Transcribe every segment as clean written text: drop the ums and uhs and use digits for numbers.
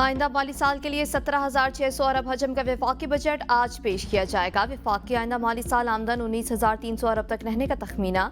आइंदा माली साल के लिए 17,600 अरब हजम का वफाकी बजट आज पेश किया जाएगा। वफाकी आइंदा माली साल आमदन 19,300 अरब तक रहने का तखमीना।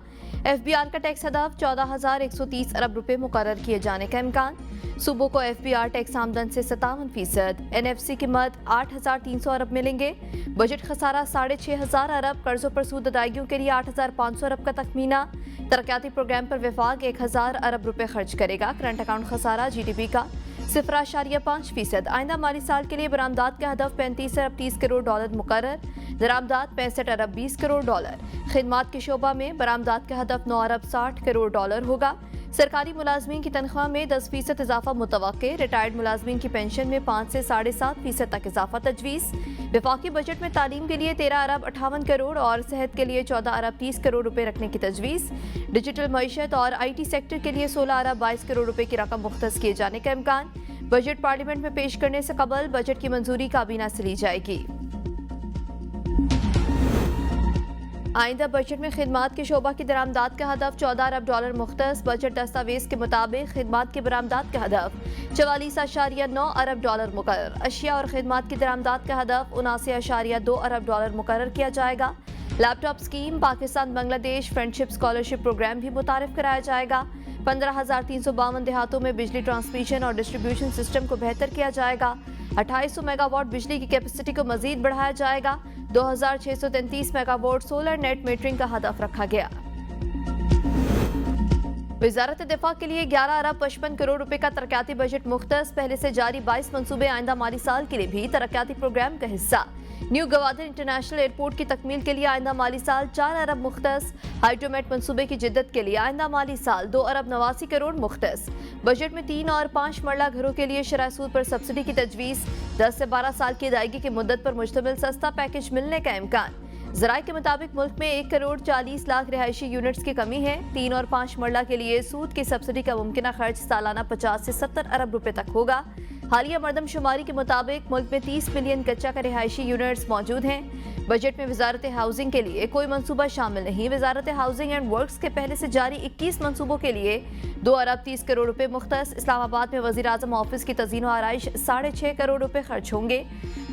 FBR का टैक्स हदफ 14,130 अरब रुपए मुकर्रर किए जाने का इम्कान। सूबों को FBR टैक्स आमदन से 57%, NFC की मद 8,300 अरब मिलेंगे। बजट खसारा 6,500 अरब, कर्जों पर सूद अदायगियों के लिए 8,500 अरब का तखमीना। तरक्याती प्रोग्राम पर वफाक 1,000 अरब रुपए खर्च करेगा। करंट अकाउंट खसारा GDP का 0.5%। आइंदा माली साल के लिए बरामदात का हदफ 35 अरब 30 करोड़ डॉलर मुकर्रर। दरामदात 65 अरब 20 करोड़ डॉलर। खिदमात के शोबा में बरामदात का हदफ 9 अरब 60 करोड़ डॉलर होगा। सरकारी मुलाजमीन की तनख्वाह में 10% इजाफा मुतवक्के। रिटायर्ड मुलाजमीन की पेंशन में 5 से 7.5% तक इजाफा तजवीज़। वफाकी बजट में तालीम के लिए 13 अरब 58 करोड़ और सेहत के लिए 14 अरब 30 करोड़ रुपए रखने की तजवीज़। डिजिटल मईशत और IT सेक्टर के लिए 16 अरब 22 करोड़ रुपए की रकम मुख्तस किए जाने का इम्कान। बजट पार्लियामेंट में पेश करने से कबल बजट की मंजूरी काबीना से ली जाएगी। आइंदा बजट में खिदमात के शोबा की दरामदात का हदफ 14 अरब डॉलर मुख्तस। बजट दस्तावेज के मुताबिक खिदमात के बरामदात का हदफ 44.9 अरब डॉलर मुकर्रर। अशिया और खिदमात की दरामदात का हदफ 79.2 अरब डॉलर मुकर्रर किया जाएगा। Laptop scheme, Pakistan Bangladesh friendship scholarship programme भी मुतारिफ कराया जाएगा। 15,352 देहातों में बिजली ट्रांसमिशन और डिस्ट्रीब्यूशन सिस्टम को बेहतर किया जाएगा। 2800 मेगावाट बिजली की कैपेसिटी को मजीद बढ़ाया जाएगा। 2,633 मेगावाट सोलर नेट मीटरिंग का हदफ रखा गया। वजारत दिफा के लिए 11 अरब 55 करोड़ रुपए का तरक्याती बजट मुख्तस। पहले से जारी 22 मंसूबे आइंदा माली साल के लिए भी तरक्याती प्रोग्राम का हिस्सा। न्यू गवादर इंटरनेशनल एयरपोर्ट की तकमील के लिए आइंदा माली साल 4 अरब मुख्तस। हाइड्रोमेट मंसूबे की जिद्दत के लिए आइंदा माली साल 2 अरब 89 करोड़ मुख्तस। बजट में 3 और 5 मरला घरों के लिए शरह सूद पर सब्सिडी की तजवीज़। 10 से 12 साल की अदायगी की मुद्दत पर मुश्तमिल सस्ता पैकेज मिलने का इम्कान। ज़राए के मुताबिक मुल्क में 1 करोड़ 40 लाख रिहायशी यूनिट्स की कमी है। 3 और 5 मरला के लिए सूद की सब्सिडी का मुमकिना खर्च सालाना 50 से 70 अरब रुपए तक होगा। हालिया मरदमशुमारी के मुताबिक मुल्क में 30 मिलियन कच्चा का रिहायशी यूनिट्स मौजूद हैं। बजट में वजारत हाउसिंग के लिए कोई मंसूबा शामिल नहीं। वजारत हाउसिंग एंड वर्क्स के पहले से जारी 21 मंसूबों के लिए 2 अरब 30 करोड़ रुपए मुख्तस। इस्लामाबाद में वज़ीर आज़म ऑफिस की तज़ीन व आराइश 6.5 करोड़ रुपए खर्च होंगे।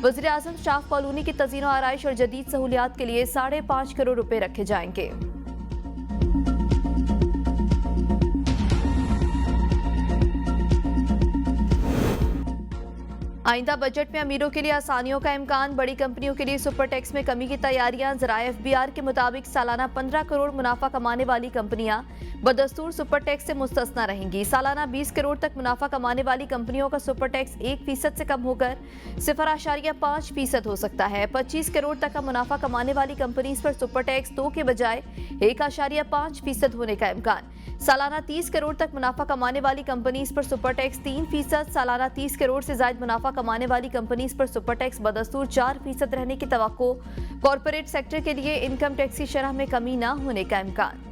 वज़ीर आज़म स्टाफ कॉलोनी की तज़ीन व आराइश और जदीद सहूलियात के लिए 5.5 करोड़ रुपए रखे जाएंगे। आइंदा बजट में अमीरों के लिए आसानियों का इम्कान। बड़ी कंपनियों के लिए सुपर टैक्स में कमी की तैयारियां। ज़राए FBR के मुताबिक सालाना 15 करोड़ मुनाफा कमाने वाली कंपनियां बदस्तूर सुपर टैक्स से मुस्तस्ना रहेंगी। सालाना 20 करोड़ तक मुनाफा कमाने वाली कंपनियों का सुपर टैक्स 1% से कम होकर 0.5% हो सकता है। 25 करोड़ तक का मुनाफा कमाने वाली कंपनीज पर सुपर टैक्स 2 के बजाय 1.5% होने का इम्कान। सालाना 30 करोड़ तक मुनाफा कमाने वाली कंपनीज पर सुपर टैक्स 3%। सालाना 30 करोड़ से ज्यादा मुनाफा कमाने वाली कंपनीज पर सुपर टैक्स बदस्तूर 4% रहने की तवक्को। कॉर्पोरेट सेक्टर के लिए इनकम टैक्स की शरह में कमी न होने का इम्कान।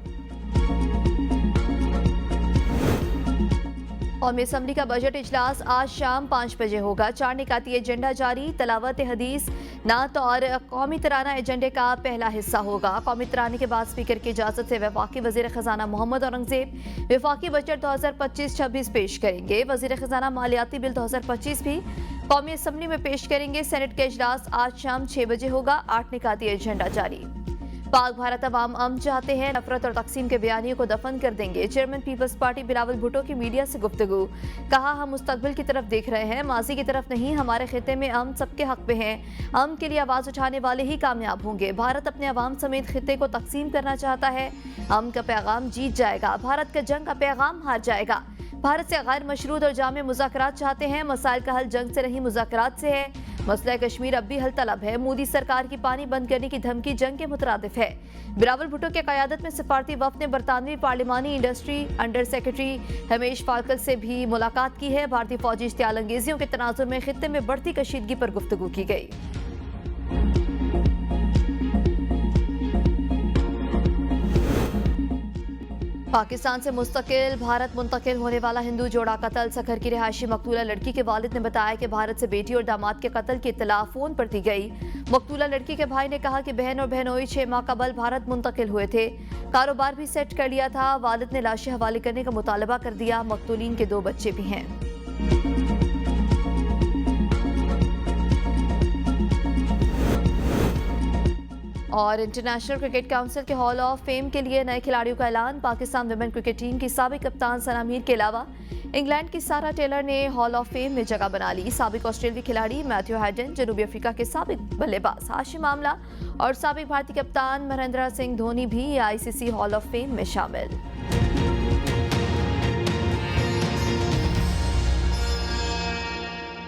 कौमी असम्बली का बजट इजलास आज शाम 5 बजे होगा। 4 निकाती एजेंडा जारी। तलावत हदीस, नात और कौमी तराना एजेंडे का पहला हिस्सा होगा। कौमी तराने के बाद स्पीकर की इजाजत से वफाकी वजीर खजाना मोहम्मद औरंगजेब वफाकी बजट 2025-26 पेश करेंगे। वजीर खजाना मालियाती बिल 2025 भी कौमी असम्बली में पेश करेंगे। सेनेट का इजलास आज शाम 6 बजे होगा। 8 निकाती एजेंडा जारी। पाक भारत अवाम अमन चाहते हैं, नफरत और तकसीम के बयानियों को दफन कर देंगे। चेयरमैन पीपल्स पार्टी बिलावल भुट्टो की मीडिया से गुफ्तगू। कहा, हम मुस्तकबिल की तरफ देख रहे हैं, माजी की तरफ नहीं। हमारे खिते में अमन सबके हक में है। अमन के लिए आवाज उठाने वाले ही कामयाब होंगे। भारत अपने अवाम समेत खिते को तकसीम करना चाहता है। अमन का पैगाम जीत जाएगा, भारत का जंग का पैगाम हार जाएगा। भारत से गैर मशरूत और जामे मुज़ाकरात चाहते हैं। मसाइल का हल जंग से नहीं मुज़ाकरात से है। मसला कश्मीर अब भी हल तलब है। मोदी सरकार की पानी बंद करने की धमकी जंग के मुतरादिफ है। बिलावल भुट्टो की क़यादत में सिफारती वफ़द ने बरतानवी पार्लिमानी इंडस्ट्री अंडर सेक्रेटरी हमेश फाल्कल से भी मुलाकात की है। भारतीय फौजी इश्तियाल अंगेजियों के तनाजुर में खित्ते में बढ़ती कशीदगी पर गुफ्तगू की गई। पाकिस्तान से मुस्तकिल भारत मुंतकिल होने वाला हिंदू जोड़ा कत्ल। सखर की रिहायशी मकतूला लड़की के वालिद ने बताया कि भारत से बेटी और दामाद के कत्ल की इत्तला फोन पर दी गई। मकतूला लड़की के भाई ने कहा कि बहन और बहनोई 6 माह कबल भारत मुंतकिल हुए थे। कारोबार भी सेट कर लिया था। वालिद ने लाशें हवाले करने का मुतालबा कर दिया। मकतूलीन के 2 बच्चे भी हैं। और इंटरनेशनल क्रिकेट काउंसिल के हॉल ऑफ फेम के लिए नए खिलाड़ियों का ऐलान। पाकिस्तान विमेन क्रिकेट टीम की साबिक कप्तान सना मीर के अलावा इंग्लैंड की सारा टेलर ने हॉल ऑफ फेम में जगह बना ली। साबिक ऑस्ट्रेलियाई खिलाड़ी मैथ्यू हैडन, जनूबी अफ्रीका के साबिक बल्लेबाज हाशिम आमला और साबिक भारतीय कप्तान महेंद्र सिंह धोनी भी आईसीसी हॉल ऑफ फेम में शामिल।